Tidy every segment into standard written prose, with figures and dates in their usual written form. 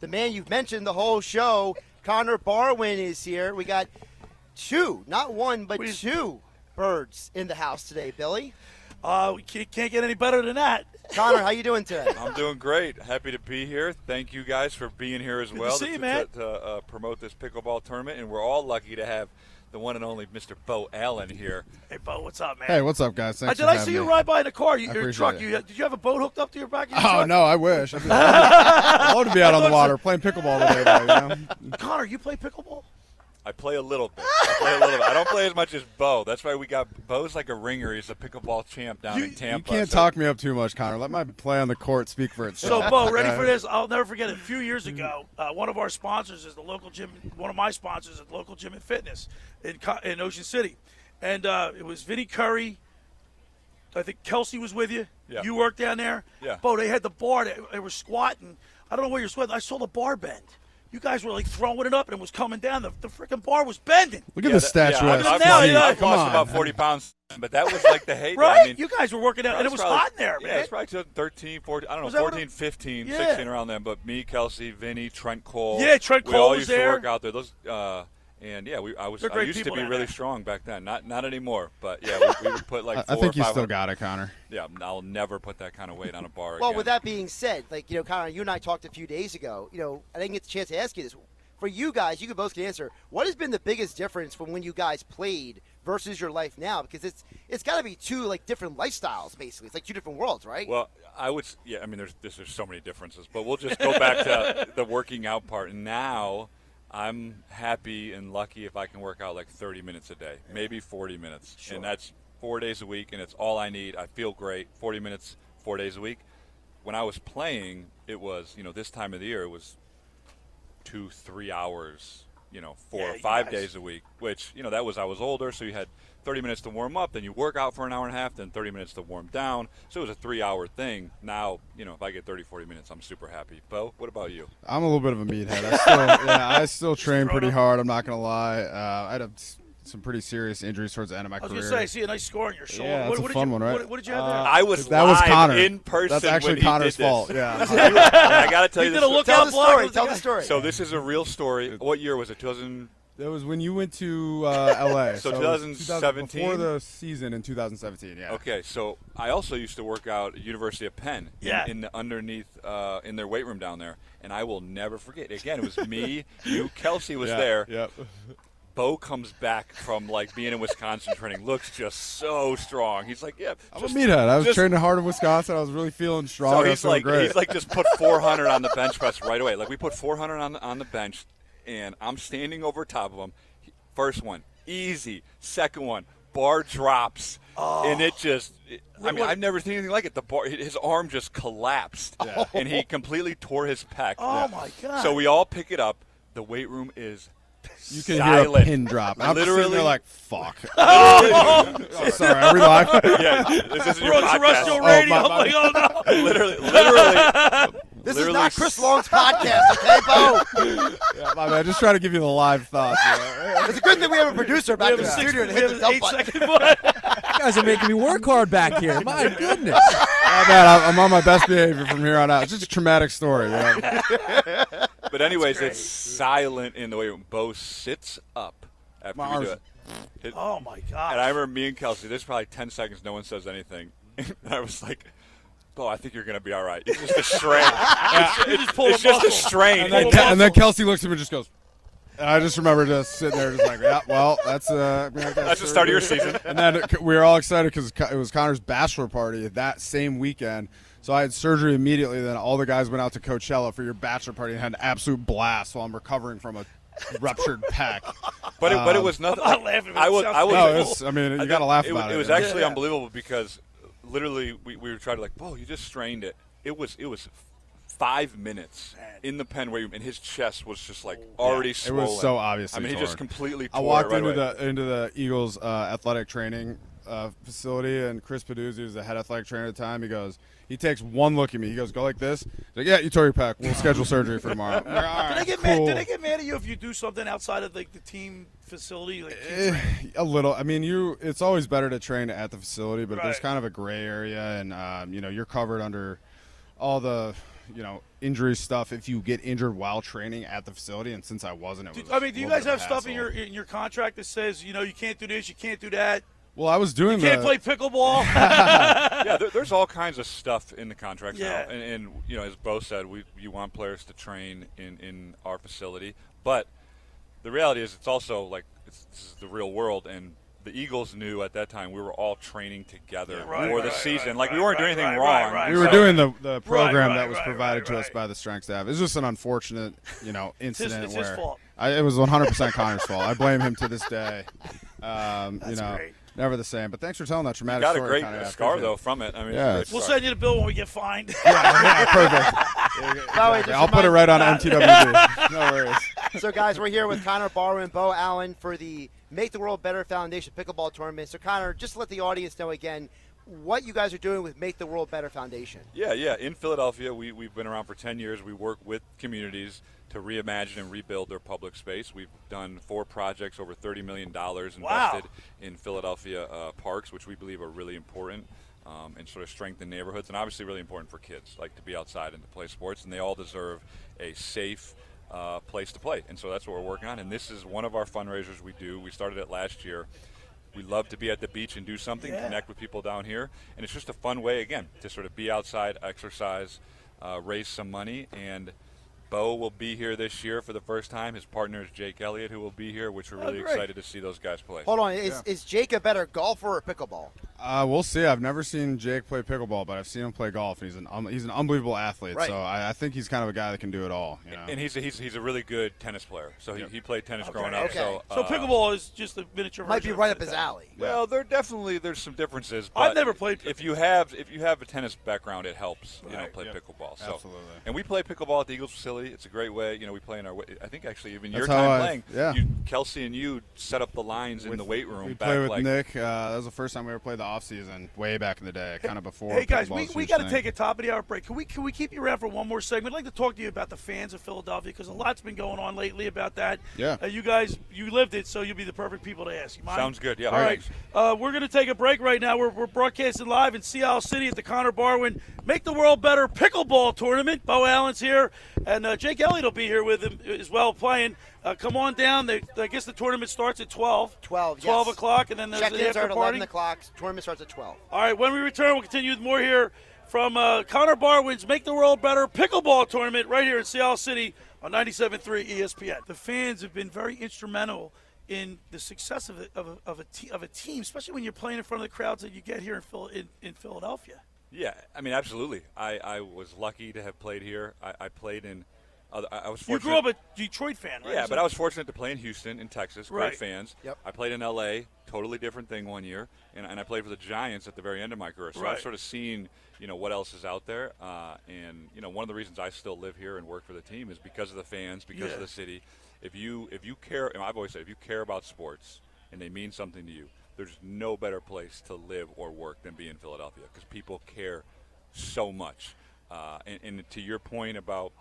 the man you've mentioned the whole show, Connor Barwin, is here. We got two, not one, but two birds in the house today, Billy. We can't get any better than that. Connor, how you doing today? I'm doing great. Happy to be here. Thank you guys for being here as well to promote this pickleball tournament. And we're all lucky to have the one and only Mr. Beau Allen here. Hey, Beau, what's up, man? Hey, what's up, guys? Thanks Did I see you ride by in the car? Your truck? It. Did you have a boat hooked up to your back of your truck? truck? No, I wish. I'd love to be out on the water playing pickleball today. Though, Connor, you play pickleball? I play a little bit. I don't play as much as Beau. That's why we got Beau's like a ringer. He's a pickleball champ down in Tampa. You can't talk me up too much, Connor. Let my play on the court speak for itself. So, Beau, ready for this? I'll never forget it. A few years ago, one of our sponsors is the local gym. One of my sponsors is the local gym and fitness in Ocean City, and it was Vinny Curry. I think Kelsey was with you. Yeah. You worked down there. Yeah. Beau, they had the bar. They were squatting. I don't know where you're squatting. I saw the bar bend. You guys were like throwing it up, and it was coming down. The freaking bar was bending. Look at the statue. I've lost about 40 pounds, but that was like the heyday. Right? I mean, you guys were working out, and it was hot in there, man. Yeah, it's probably 2013, 14, I don't know, 14, 15, 16 around then. But me, Kelsey, Vinny, Trent Cole. Yeah, Trent Cole we all was used there. to work out there. Those, and yeah, I used to be really strong back then. Not anymore, but yeah, we would put like 400 I think you still got it, Connor. Yeah, I'll never put that kind of weight on a bar Well, again. with that being said, like, Connor, you and I talked a few days ago. I didn't get the chance to ask you this. For you guys, you both can answer. What has been the biggest difference from when you guys played versus your life now? Because it's got to be two like different lifestyles, basically. It's like two different worlds, right? Well, I mean, there's so many differences, but we'll just go back to the working out part. Now, I'm happy and lucky if I can work out like 30 minutes a day, maybe 40 minutes, and that's 4 days a week, and it's all I need. I feel great. 40 minutes, 4 days a week. When I was playing, it was this time of the year, it was 2-3 hours, 4 or 5 days a week, which, I was older, so you had 30 minutes to warm up, then you work out for an hour and a half, then 30 minutes to warm down. So it was a 3-hour thing. Now, if I get 30, 40 minutes, I'm super happy. Beau, what about you? I'm a little bit of a meathead. I still train pretty hard. I'm not going to lie. I had some pretty serious injuries towards the end of my career. I was going to say, I see a nice score on your shoulder. Yeah, that's a fun one, right? What did you have there? I was that was Connor. in person. That's actually when Connor's he did fault. this. Yeah. I got to tell you this. Tell the story. So this is a real story. What year was it? 2000. That was when you went to L.A. So 2017? Before the season in 2017, yeah. Okay, so I also used to work out at University of Penn in the underneath in their weight room down there, and I will never forget. Again, it was me, you, Kelsey was there. Yep. Beau comes back from being in Wisconsin training, looks just so strong. He's like, I'm a meathead. I was training hard in Wisconsin. I was really feeling strong. So he's like, just put 400 on the bench press right away. Like we put 400 on the bench, and I'm standing over top of him. First one, easy. Second one, bar drops, and it just. I've never seen anything like it. His arm just collapsed, and he completely tore his pec. Oh my God! So we all pick it up. The weight room is. You can hear a pin drop. I'm literally, they're like, fuck. Oh, sorry, are we live? Yeah, this isn't your podcast. Terrestrial radio. My. Oh no! Literally. This is not Chris Long's podcast, okay, Beau? Yeah, my man, just trying to give you the live thoughts. It's a good thing we have a producer back in the studio to hit the dump button. You guys are making me work hard back here. My goodness. Oh, man, I'm on my best behavior from here on out. It's just a traumatic story. But anyways, it's silent in the weight room. Beau sits up after we do it. Oh, my God. And I remember me and Kelsey, there's probably 10 seconds no one says anything. And I was like, Beau, I think you're going to be all right. It's just a strain. It's just a strain. And then Kelsey looks at me and just goes, and I just remember just sitting there just like, yeah, well, that's the start of your season. And then we were all excited because it was Connor's bachelor party that same weekend. So I had surgery immediately. Then all the guys went out to Coachella for your bachelor party and had an absolute blast while I'm recovering from a ruptured pec. But it was nothing. I'm not laughing. You got to laugh about it. It was actually unbelievable because literally we were trying to Beau, you just strained it. It was 5 minutes in the pen weight room, and his chest was just already swollen. It was so obviously he torn. just completely tore I walked it right into the Eagles athletic training facility, and Chris Peduzzi was the head athletic trainer at the time. He takes one look at me. He goes, go like this. He's like, yeah, you tore your pec. We'll schedule surgery for tomorrow. Like, all right, Did they get mad at you if you do something outside of the team facility? A little. I mean, it's always better to train at the facility, but Right. there's kind of a gray area, and you're covered under all the injury stuff if you get injured while training at the facility, and since I wasn't, it was do you guys have stuff in your contract that says, you can't do this, you can't do that? Well, I was doing can't play pickleball. Yeah, there's all kinds of stuff in the contracts now. And as Beau said, you want players to train in our facility. But the reality is it's also this is the real world. And the Eagles knew at that time we were all training together for the season. We weren't doing anything wrong. We were doing the program that was provided to us by the strength staff. It's just an unfortunate, incident it's where his fault. It was 100% Connor's fault. I blame him to this day. That's great. Never the same. But thanks for telling that traumatic got story. a great scar, though, from it. I mean, yeah. We'll send you the bill when we get fined. Perfect. I'll put it right on MTWB. No worries. So, guys, we're here with Connor Barwin, Beau Allen for the Make the World Better Foundation Pickleball Tournament. So, Connor, just let the audience know again what you guys are doing with Make the World Better Foundation. Yeah. In Philadelphia, we've been around for 10 years. We work with communities to reimagine and rebuild their public space. We've done 4 projects, over $30 million invested in Philadelphia parks, which we believe are really important and sort of strengthen neighborhoods, and obviously really important for kids, to be outside and to play sports, and they all deserve a safe place to play. And so that's what we're working on, and this is one of our fundraisers we do. We started it last year. We love to be at the beach and do something, connect with people down here, and it's just a fun way, again, to sort of be outside, exercise, raise some money, and Beau will be here this year for the first time. His partner is Jake Elliott, who will be here, which we're really excited to see those guys play. Hold on. Is Jake a better golfer or pickleball? We'll see. I've never seen Jake play pickleball, but I've seen him play golf, and he's an unbelievable athlete. Right. So I think he's kind of a guy that can do it all. And he's a really good tennis player. So he played tennis growing up. Okay. So pickleball is just a miniature version. Might be right up his alley. Well, there's some differences. But I've never played pickleball. If you have a tennis background, it helps. Play pickleball. So, absolutely. And we play pickleball at the Eagles facility. It's a great way. We play in our. I think actually even your time playing. Yeah. Kelsey and you set up the lines in the weight room. We played with Nick. That was the first time we ever played the off season, way back in the day, kind of before. Hey guys, we got to take a top of the hour break. Can we keep you around for one more segment? I'd like to talk to you about the fans of Philadelphia, because a lot's been going on lately about that. Yeah. You guys, you lived it, so you'll be the perfect people to ask. You mind? Sounds good. Yeah. All right. We're going to take a break right now. We're broadcasting live in Seattle City at the Connor Barwin Make the World Better Pickleball Tournament. Beau Allen's here, and Jake Elliott will be here with him as well playing. Come on down. I guess the tournament starts at 12. 12 o'clock, and then there's the check-ins after are at party. 11 o'clock. Tournament starts at 12. All right, when we return, we'll continue with more here from Connor Barwin's Make the World Better Pickleball Tournament right here in Seattle City on 97.3 ESPN. The fans have been very instrumental in the success of a team, especially when you're playing in front of the crowds that you get here in Philadelphia. Yeah, I mean, absolutely. I was lucky to have played here. I played in I was fortunate. You grew up a Detroit fan, right? Yeah, but I was fortunate to play in Houston, in Texas. Great fans. Yep. I played in L.A., totally different thing one year, and I played for the Giants at the very end of my career. So I've sort of seen, what else is out there. And one of the reasons I still live here and work for the team is because of the fans, because of the city. If you care, and I've always said, if you care about sports and they mean something to you, there's no better place to live or work than be in Philadelphia, because people care so much. And to your point about,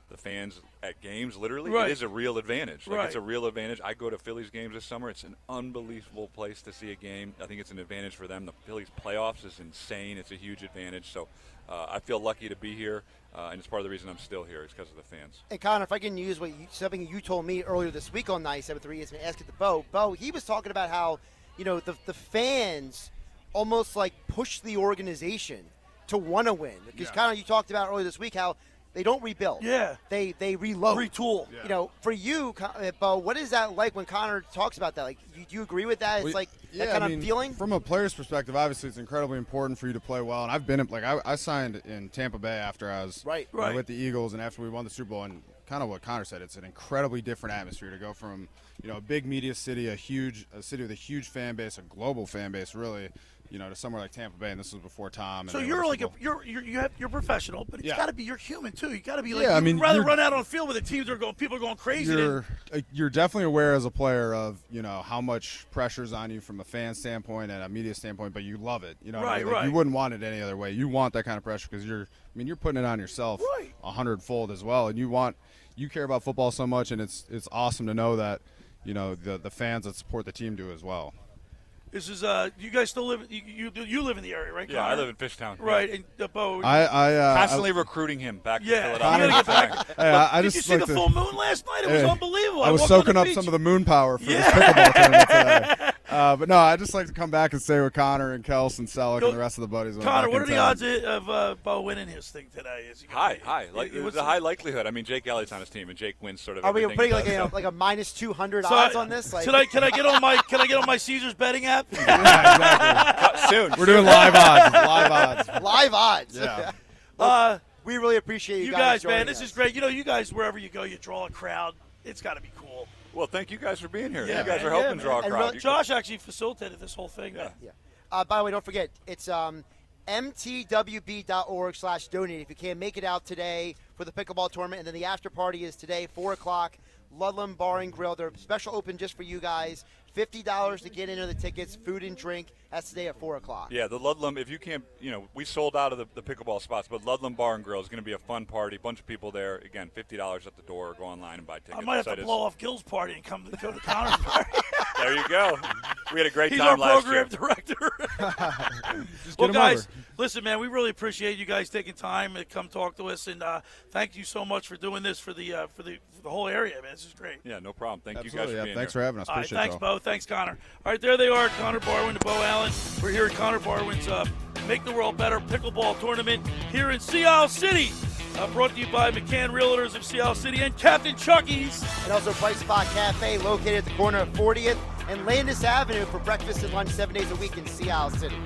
the fans at games, literally, it is a real advantage. It's a real advantage. I go to Phillies games this summer. It's an unbelievable place to see a game. I think it's an advantage for them. The Phillies playoffs is insane. It's a huge advantage. So I feel lucky to be here, and it's part of the reason I'm still here is because of the fans. And Connor, if I can use something you told me earlier this week on 97.3 ESPN, ask it to Beau. Beau, he was talking about how, the fans almost push the organization to want to win. Because Connor, you talked about earlier this week how they don't rebuild. Yeah. They reload. Retool. Yeah. For you, Beau, what is that like when Connor talks about that? Do you agree with that? It's that kind of feeling? From a player's perspective, obviously it's incredibly important for you to play well. And I've been I signed in Tampa Bay after I was with the Eagles and after we won the Super Bowl. And kind of what Connor said, it's an incredibly different atmosphere to go from, a big media city, a city with a huge fan base, a global fan base, really, to somewhere like Tampa Bay, and this was before Tom. So you're you're professional, but it's got to be you're human too. You got to be you'd rather run out on the field where the teams are people are going crazy. You're definitely aware as a player of how much pressure's on you from a fan standpoint and a media standpoint, but you love it. You wouldn't want it any other way. You want that kind of pressure because you're putting it on yourself 100-fold as well, and you care about football so much, and it's awesome to know that the fans that support the team do as well. This is you guys still live? You live in the area, right? Yeah, Connor? I live in Fishtown. Right, and Beau. Constantly recruiting him back to Yeah, Philadelphia. you gotta get back. I Did just you see like the full moon last night? It was unbelievable. I was walked on soaking the up beach. some of the moon power for this pickleball tournament today. But no, I just like to come back and stay with Connor and Kels and Selleck and the rest of the buddies. Connor, what are the odds of Beau winning his thing today? High. Like, it was a high likelihood. I mean, Jake Elliott's on his team, and Jake wins sort of. Are we everything putting he does, like a minus 200 odds on this? Like, Can I get on my Caesars betting app? Yeah, exactly. Soon. We're doing live odds. Live odds. Live odds. Yeah. We really appreciate you guys, man. joining This us. is great. You guys, wherever you go, you draw a crowd. It's got to be cool. Well, thank you guys for being here. Yeah, you guys man. are helping Yeah, draw a man. crowd. And Josh actually facilitated this whole thing. Yeah. By the way, don't forget, it's mtwb.org/donate. If you can't make it out today for the pickleball tournament, and then the after party is today, 4 o'clock, Ludlam Bar and Grill. They're special open just for you guys. $50 to get into the tickets, food and drink. That's today at 4 o'clock. Yeah, the Ludlam, if you can't, we sold out of the pickleball spots, but Ludlam Bar and Grill is going to be a fun party. Bunch of people there. Again, $50 at the door. Go online and buy tickets. I might have to blow off Gil's party and go to Connor's party. There you go. We had a great He's time our last year. program director. Just Well, get 'em guys, over. listen, man, we really appreciate you guys taking time to come talk to us, and thank you so much for doing this for the whole area, man. This is great. Yeah, no problem. Thank Absolutely. you guys for being Thanks here. for having us. All right, Appreciate thanks, it. Beau. Thanks, Connor. All right, there they are, Connor Barwin and Beau Allen. We're here at Connor Barwin's Make the World Better pickleball tournament here in Sea Isle City. Brought to you by McCann Realtors of Sea Isle City and Captain Chucky's. And also Bright Spot Cafe, located at the corner of 40th and Landis Avenue for breakfast and lunch 7 days a week in Sea Isle City.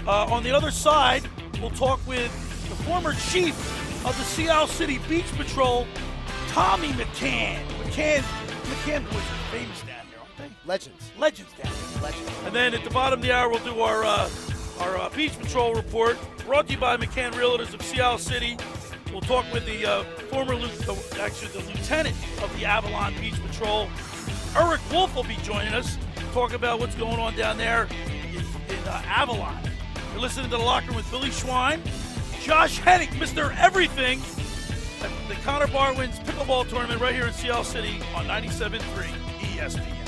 On the other side, we'll talk with the former chief of the Sea Isle City Beach Patrol, Tommy McCann. McCann boys are famous down here, aren't they? Legends. Legends down here. Legends. And then at the bottom of the hour, we'll do our Beach Patrol report, brought to you by McCann Realtors of Sea Isle City. We'll talk with the the lieutenant of the Avalon Beach Patrol. Eric Wolf will be joining us, talk about what's going on down there in Avalon. You're listening to The Locker Room with Billy Schweim, Josh Hennick, Mr. Everything, at the Connor Barwin's Pickleball Tournament right here in Sea Isle City on 97.3 ESPN.